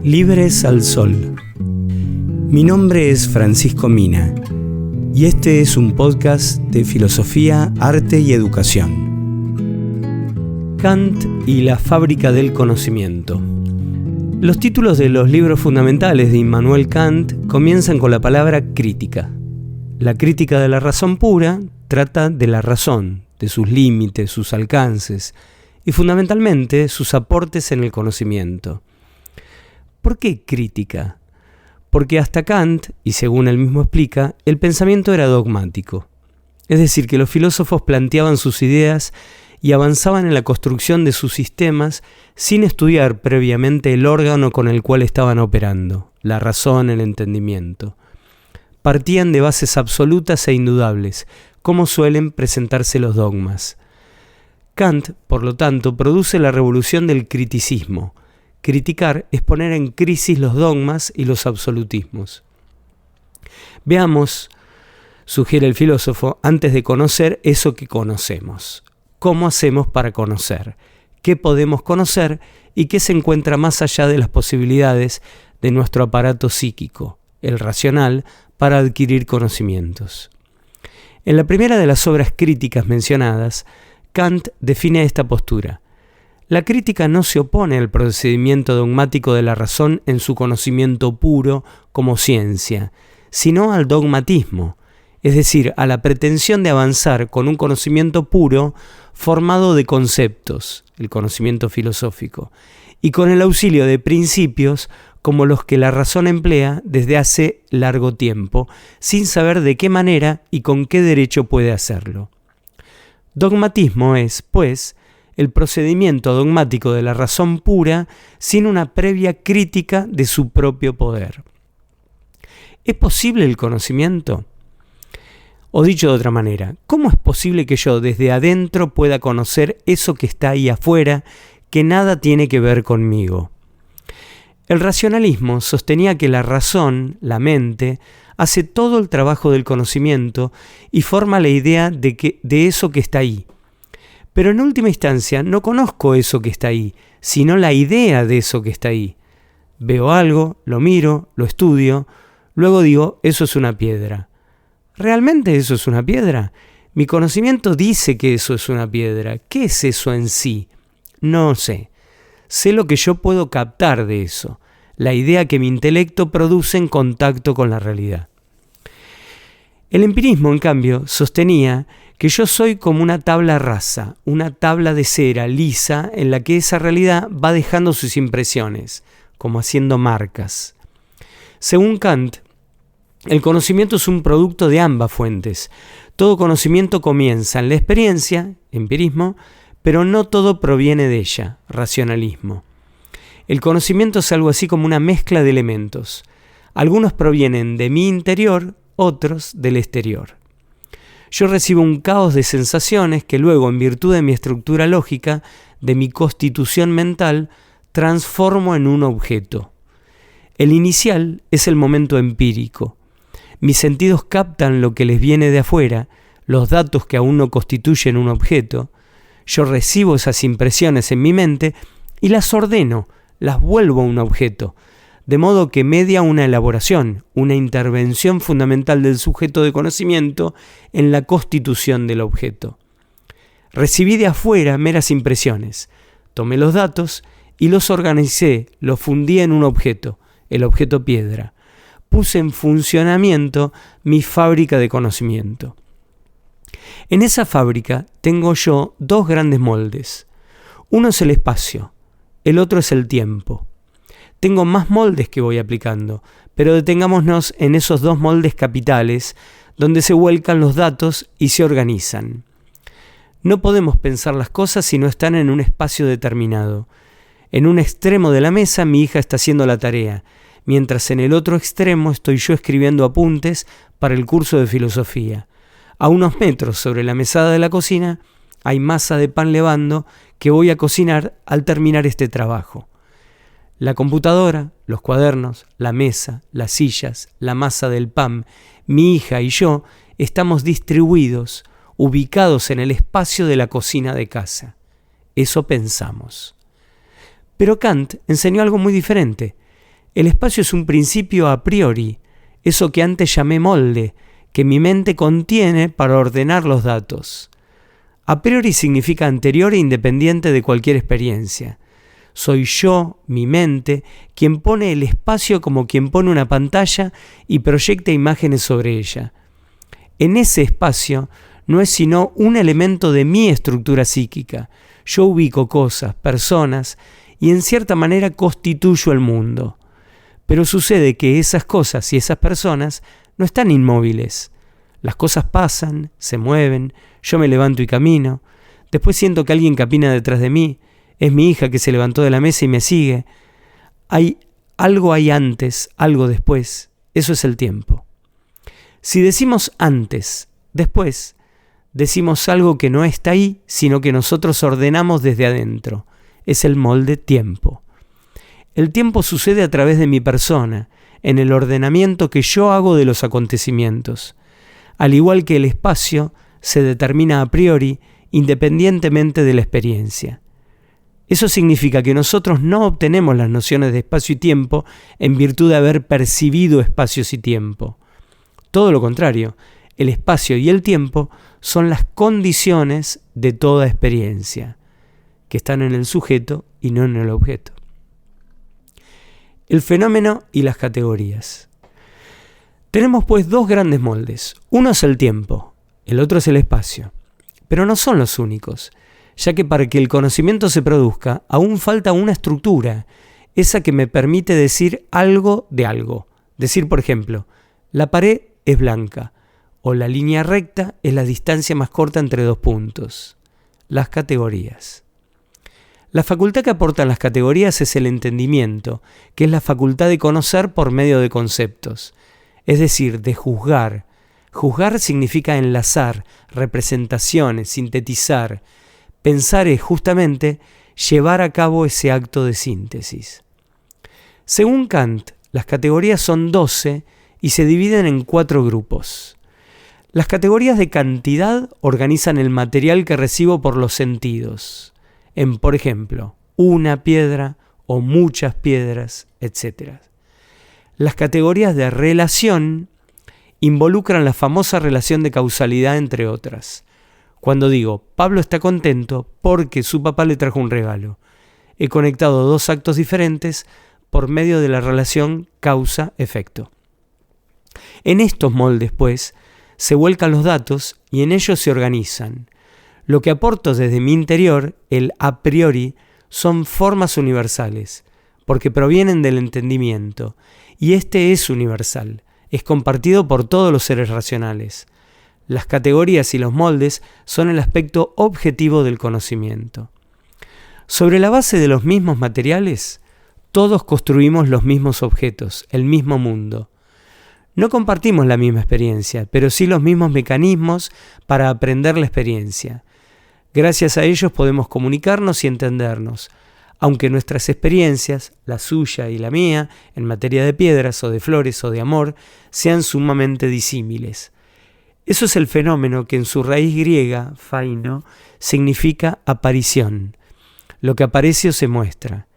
Libres al Sol. Mi nombre es Francisco Mina y este es un podcast de filosofía, arte y educación. Kant y la fábrica del conocimiento. Los títulos de los libros fundamentales de Immanuel Kant comienzan con la palabra crítica. La crítica de la razón pura trata de la razón, de sus límites, sus alcances y fundamentalmente sus aportes en el conocimiento. ¿Por qué crítica? Porque hasta Kant, y según él mismo explica, el pensamiento era dogmático. Es decir, que los filósofos planteaban sus ideas y avanzaban en la construcción de sus sistemas sin estudiar previamente el órgano con el cual estaban operando, la razón, el entendimiento. Partían de bases absolutas e indudables, como suelen presentarse los dogmas. Kant, por lo tanto, produce la revolución del criticismo. Criticar es poner en crisis los dogmas y los absolutismos. Veamos, sugiere el filósofo, antes de conocer eso que conocemos. ¿Cómo hacemos para conocer? ¿Qué podemos conocer y qué se encuentra más allá de las posibilidades de nuestro aparato psíquico, el racional, para adquirir conocimientos? En la primera de las obras críticas mencionadas, Kant define esta postura. La crítica no se opone al procedimiento dogmático de la razón en su conocimiento puro como ciencia, sino al dogmatismo, es decir, a la pretensión de avanzar con un conocimiento puro formado de conceptos, el conocimiento filosófico, y con el auxilio de principios como los que la razón emplea desde hace largo tiempo, sin saber de qué manera y con qué derecho puede hacerlo. Dogmatismo es, pues, el procedimiento dogmático de la razón pura sin una previa crítica de su propio poder. ¿Es posible el conocimiento? O dicho de otra manera, ¿cómo es posible que yo desde adentro pueda conocer eso que está ahí afuera, que nada tiene que ver conmigo? El racionalismo sostenía que la razón, la mente, hace todo el trabajo del conocimiento y forma la idea de eso que está ahí. Pero en última instancia no conozco eso que está ahí, sino la idea de eso que está ahí. Veo algo, lo miro, lo estudio, luego digo, eso es una piedra. ¿Realmente eso es una piedra? Mi conocimiento dice que eso es una piedra. ¿Qué es eso en sí? No sé. Sé lo que yo puedo captar de eso, la idea que mi intelecto produce en contacto con la realidad. El empirismo, en cambio, sostenía que yo soy como una tabla rasa, una tabla de cera lisa en la que esa realidad va dejando sus impresiones, como haciendo marcas. Según Kant, el conocimiento es un producto de ambas fuentes. Todo conocimiento comienza en la experiencia, empirismo, pero no todo proviene de ella, racionalismo. El conocimiento es algo así como una mezcla de elementos. Algunos provienen de mi interior, otros del exterior. Yo recibo un caos de sensaciones que luego, en virtud de mi estructura lógica, de mi constitución mental, transformo en un objeto. El inicial es el momento empírico. Mis sentidos captan lo que les viene de afuera, los datos que aún no constituyen un objeto. Yo recibo esas impresiones en mi mente y las ordeno, las vuelvo a un objeto, de modo que media una elaboración, una intervención fundamental del sujeto de conocimiento en la constitución del objeto. Recibí de afuera meras impresiones, tomé los datos y los organicé, los fundí en un objeto, el objeto piedra. Puse en funcionamiento mi fábrica de conocimiento. En esa fábrica tengo yo dos grandes moldes. Uno es el espacio, el otro es el tiempo. Tengo más moldes que voy aplicando, pero detengámonos en esos dos moldes capitales donde se vuelcan los datos y se organizan. No podemos pensar las cosas si no están en un espacio determinado. En un extremo de la mesa mi hija está haciendo la tarea, mientras en el otro extremo estoy yo escribiendo apuntes para el curso de filosofía. A unos metros sobre la mesada de la cocina hay masa de pan levando que voy a cocinar al terminar este trabajo. La computadora, los cuadernos, la mesa, las sillas, la masa del pan, mi hija y yo estamos distribuidos, ubicados en el espacio de la cocina de casa. Eso pensamos. Pero Kant enseñó algo muy diferente. El espacio es un principio a priori, eso que antes llamé molde, que mi mente contiene para ordenar los datos. A priori significa anterior e independiente de cualquier experiencia. Soy yo, mi mente, quien pone el espacio como quien pone una pantalla y proyecta imágenes sobre ella. En ese espacio no es sino un elemento de mi estructura psíquica. Yo ubico cosas, personas, y en cierta manera constituyo el mundo. Pero sucede que esas cosas y esas personas no están inmóviles. Las cosas pasan, se mueven, yo me levanto y camino. Después siento que alguien camina detrás de mí. Es mi hija que se levantó de la mesa y me sigue. Algo hay antes, algo después. Eso es el tiempo. Si decimos antes, después, decimos algo que no está ahí, sino que nosotros ordenamos desde adentro. Es el molde tiempo. El tiempo sucede a través de mi persona, en el ordenamiento que yo hago de los acontecimientos. Al igual que el espacio se determina a priori, independientemente de la experiencia. Eso significa que nosotros no obtenemos las nociones de espacio y tiempo en virtud de haber percibido espacios y tiempo. Todo lo contrario, el espacio y el tiempo son las condiciones de toda experiencia, que están en el sujeto y no en el objeto. El fenómeno y las categorías. Tenemos pues dos grandes moldes. Uno es el tiempo, el otro es el espacio. Pero no son los únicos, ya que para que el conocimiento se produzca, aún falta una estructura, esa que me permite decir algo de algo. Decir, por ejemplo, la pared es blanca, o la línea recta es la distancia más corta entre dos puntos. Las categorías. La facultad que aportan las categorías es el entendimiento, que es la facultad de conocer por medio de conceptos, es decir, de juzgar. Juzgar significa enlazar, representaciones, sintetizar. Pensar es justamente llevar a cabo ese acto de síntesis. Según Kant, las categorías son 12 y se dividen en 4 grupos. Las categorías de cantidad organizan el material que recibo por los sentidos, en, por ejemplo, una piedra o muchas piedras, etc. Las categorías de relación involucran la famosa relación de causalidad, entre otras. Cuando digo, Pablo está contento porque su papá le trajo un regalo, he conectado dos actos diferentes por medio de la relación causa-efecto. En estos moldes, pues, se vuelcan los datos y en ellos se organizan. Lo que aporto desde mi interior, el a priori, son formas universales, porque provienen del entendimiento, y este es universal, es compartido por todos los seres racionales. Las categorías y los moldes son el aspecto objetivo del conocimiento. Sobre la base de los mismos materiales, todos construimos los mismos objetos, el mismo mundo. No compartimos la misma experiencia, pero sí los mismos mecanismos para aprender la experiencia. Gracias a ellos podemos comunicarnos y entendernos, aunque nuestras experiencias, la suya y la mía, en materia de piedras o de flores o de amor, sean sumamente disímiles. Eso es el fenómeno que en su raíz griega, phaino, significa aparición. Lo que aparece o se muestra.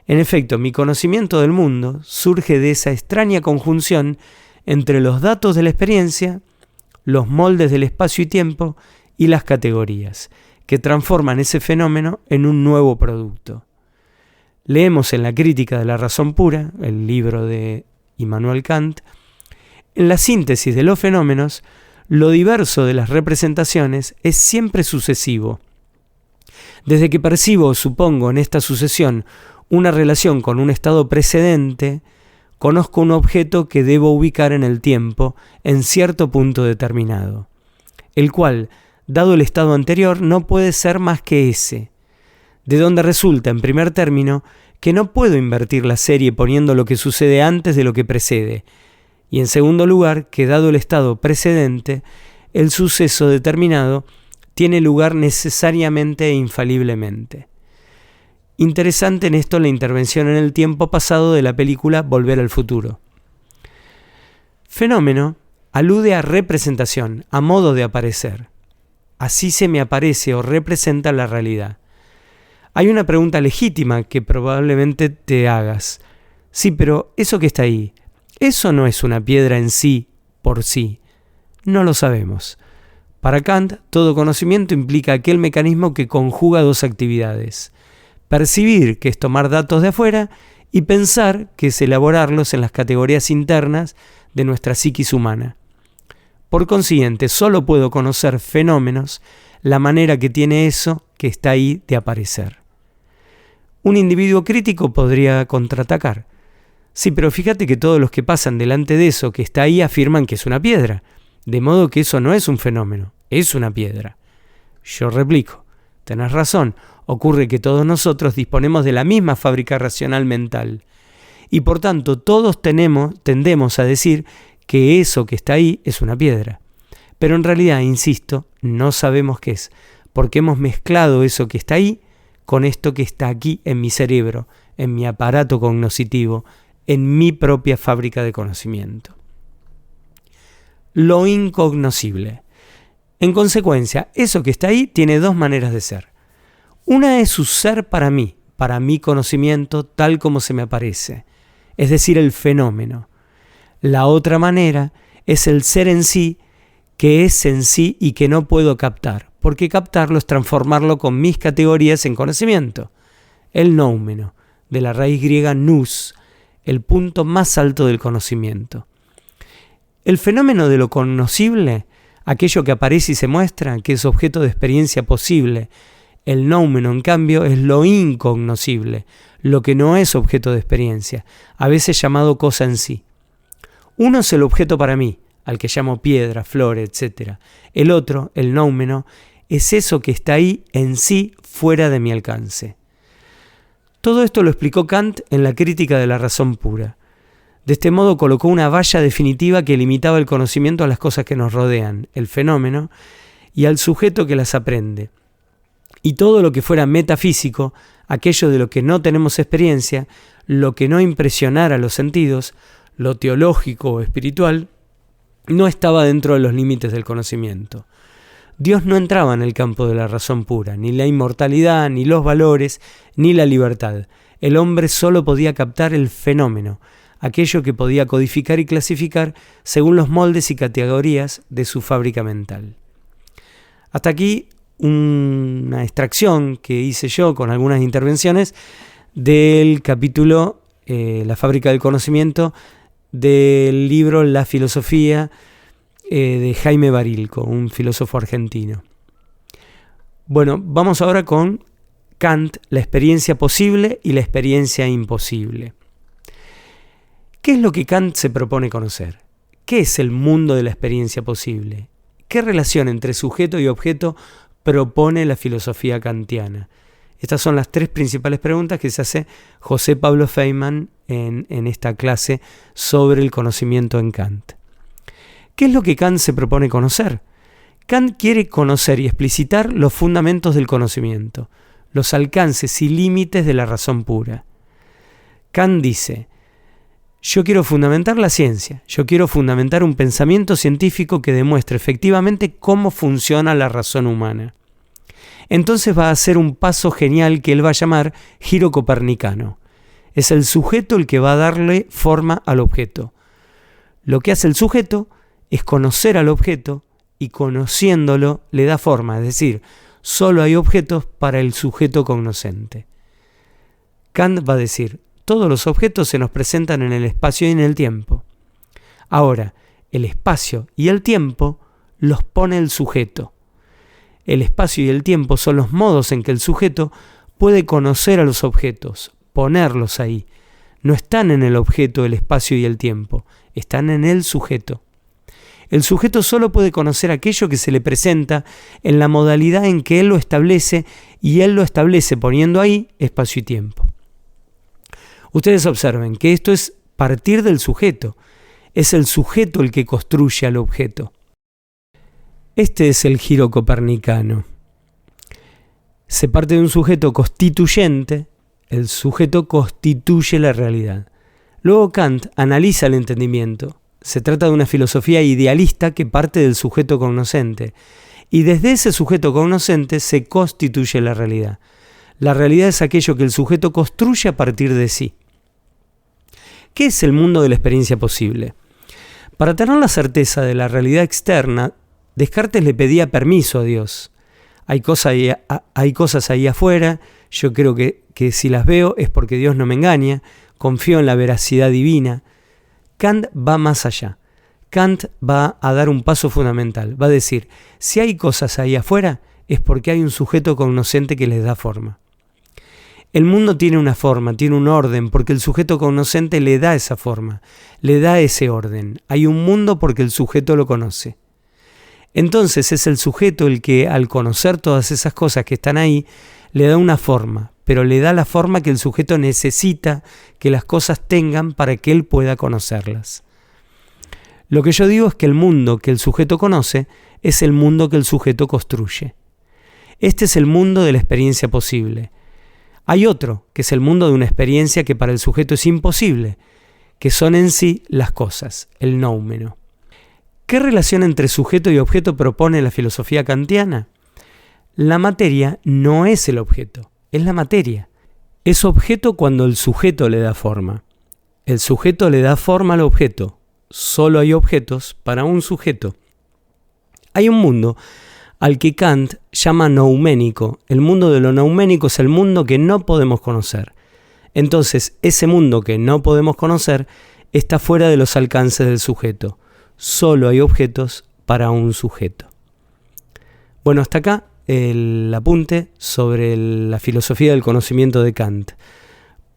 En efecto, mi conocimiento del mundo surge de esa extraña conjunción entre los datos de la experiencia, los moldes del espacio y tiempo y las categorías, que transforman ese fenómeno en un nuevo producto. Leemos en la Crítica de la Razón Pura, el libro de Immanuel Kant, en la síntesis de los fenómenos, lo diverso de las representaciones es siempre sucesivo. Desde que percibo o supongo en esta sucesión una relación con un estado precedente, conozco un objeto que debo ubicar en el tiempo en cierto punto determinado, el cual, dado el estado anterior, no puede ser más que ese, de donde resulta, en primer término, que no puedo invertir la serie poniendo lo que sucede antes de lo que precede, y en segundo lugar, que dado el estado precedente, el suceso determinado tiene lugar necesariamente e infaliblemente. Interesante en esto la intervención en el tiempo pasado de la película Volver al futuro. Fenómeno alude a representación, a modo de aparecer. Así se me aparece o representa la realidad. Hay una pregunta legítima que probablemente te hagas. Sí, pero eso que está ahí, eso no es una piedra en sí, por sí. No lo sabemos. Para Kant, todo conocimiento implica aquel mecanismo que conjuga dos actividades. Percibir, que es tomar datos de afuera, y pensar, que es elaborarlos en las categorías internas de nuestra psiquis humana. Por consiguiente, solo puedo conocer fenómenos, la manera que tiene eso que está ahí de aparecer. Un individuo crítico podría contraatacar. Sí, pero fíjate que todos los que pasan delante de eso que está ahí afirman que es una piedra, de modo que eso no es un fenómeno, es una piedra. Yo replico, tenés razón, ocurre que todos nosotros disponemos de la misma fábrica racional mental, y por tanto todos tendemos a decir que eso que está ahí es una piedra. Pero en realidad, insisto, no sabemos qué es, porque hemos mezclado eso que está ahí con esto que está aquí en mi cerebro, en mi aparato cognoscitivo, en mi propia fábrica de conocimiento. Lo incognoscible. En consecuencia, eso que está ahí tiene dos maneras de ser. Una es su ser para mí conocimiento tal como se me aparece, es decir, el fenómeno. La otra manera es el ser en sí, que es en sí y que no puedo captar, porque captarlo es transformarlo con mis categorías en conocimiento. El noumeno, de la raíz griega nous, el punto más alto del conocimiento. El fenómeno de lo conocible, aquello que aparece y se muestra, que es objeto de experiencia posible. El noumeno, en cambio, es lo incognoscible, lo que no es objeto de experiencia, a veces llamado cosa en sí. Uno es el objeto para mí, al que llamo piedra, flor, etc. El otro, el noumeno, es eso que está ahí en sí, fuera de mi alcance. Todo esto lo explicó Kant en la Crítica de la razón pura. De este modo colocó una valla definitiva que limitaba el conocimiento a las cosas que nos rodean, el fenómeno, y al sujeto que las aprende. Y todo lo que fuera metafísico, aquello de lo que no tenemos experiencia, lo que no impresionara los sentidos, lo teológico o espiritual, no estaba dentro de los límites del conocimiento. Dios no entraba en el campo de la razón pura, ni la inmortalidad, ni los valores, ni la libertad. El hombre solo podía captar el fenómeno, aquello que podía codificar y clasificar según los moldes y categorías de su fábrica mental. Hasta aquí una extracción que hice yo con algunas intervenciones del capítulo La fábrica del conocimiento del libro La filosofía de Jaime Barilco, un filósofo argentino. Bueno, vamos ahora con Kant, la experiencia posible y la experiencia imposible. ¿Qué es lo que Kant se propone conocer? ¿Qué es el mundo de la experiencia posible? ¿Qué relación entre sujeto y objeto propone la filosofía kantiana? Estas son las tres principales preguntas que se hace José Pablo Feynman en esta clase sobre el conocimiento en Kant. ¿Qué es lo que Kant se propone conocer? Kant quiere conocer y explicitar los fundamentos del conocimiento, los alcances y límites de la razón pura. Kant dice: yo quiero fundamentar la ciencia, yo quiero fundamentar un pensamiento científico que demuestre efectivamente cómo funciona la razón humana. Entonces va a hacer un paso genial que él va a llamar giro copernicano. Es el sujeto el que va a darle forma al objeto. Lo que hace el sujeto es conocer al objeto y conociéndolo le da forma, es decir, solo hay objetos para el sujeto cognoscente. Kant va a decir: todos los objetos se nos presentan en el espacio y en el tiempo. Ahora, el espacio y el tiempo los pone el sujeto. El espacio y el tiempo son los modos en que el sujeto puede conocer a los objetos, ponerlos ahí. No están en el objeto el espacio y el tiempo, están en el sujeto. El sujeto solo puede conocer aquello que se le presenta en la modalidad en que él lo establece, y él lo establece poniendo ahí espacio y tiempo. Ustedes observen que esto es partir del sujeto. Es el sujeto el que construye al objeto. Este es el giro copernicano. Se parte de un sujeto constituyente, el sujeto constituye la realidad. Luego Kant analiza el entendimiento. Se trata de una filosofía idealista que parte del sujeto cognoscente, y desde ese sujeto cognoscente se constituye la realidad. La realidad es aquello que el sujeto construye a partir de sí. ¿Qué es el mundo de la experiencia posible? Para tener la certeza de la realidad externa, Descartes le pedía permiso a Dios. Hay cosas ahí afuera, yo creo que si las veo es porque Dios no me engaña, confío en la veracidad divina. Kant va más allá. Kant va a dar un paso fundamental. Va a decir, si hay cosas ahí afuera, es porque hay un sujeto cognoscente que les da forma. El mundo tiene una forma, tiene un orden, porque el sujeto cognoscente le da esa forma, le da ese orden. Hay un mundo porque el sujeto lo conoce. Entonces es el sujeto el que, al conocer todas esas cosas que están ahí, le da una forma, pero le da la forma que el sujeto necesita que las cosas tengan para que él pueda conocerlas. Lo que yo digo es que el mundo que el sujeto conoce es el mundo que el sujeto construye. Este es el mundo de la experiencia posible. Hay otro, que es el mundo de una experiencia que para el sujeto es imposible, que son en sí las cosas, el noumeno. ¿Qué relación entre sujeto y objeto propone la filosofía kantiana? La materia no es el objeto, es la materia. Es objeto cuando el sujeto le da forma. El sujeto le da forma al objeto. Solo hay objetos para un sujeto. Hay un mundo al que Kant llama nouménico. El mundo de lo nouménico es el mundo que no podemos conocer. Entonces, ese mundo que no podemos conocer está fuera de los alcances del sujeto. Solo hay objetos para un sujeto. Bueno, hasta acá el apunte sobre la filosofía del conocimiento de Kant.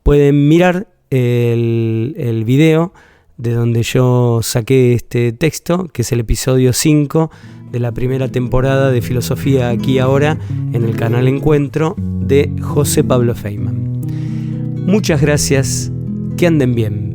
Pueden mirar el video de donde yo saqué este texto, que es el episodio 5 de la primera temporada de Filosofía Aquí y Ahora en el canal Encuentro de José Pablo Feynman. Muchas gracias, que anden bien.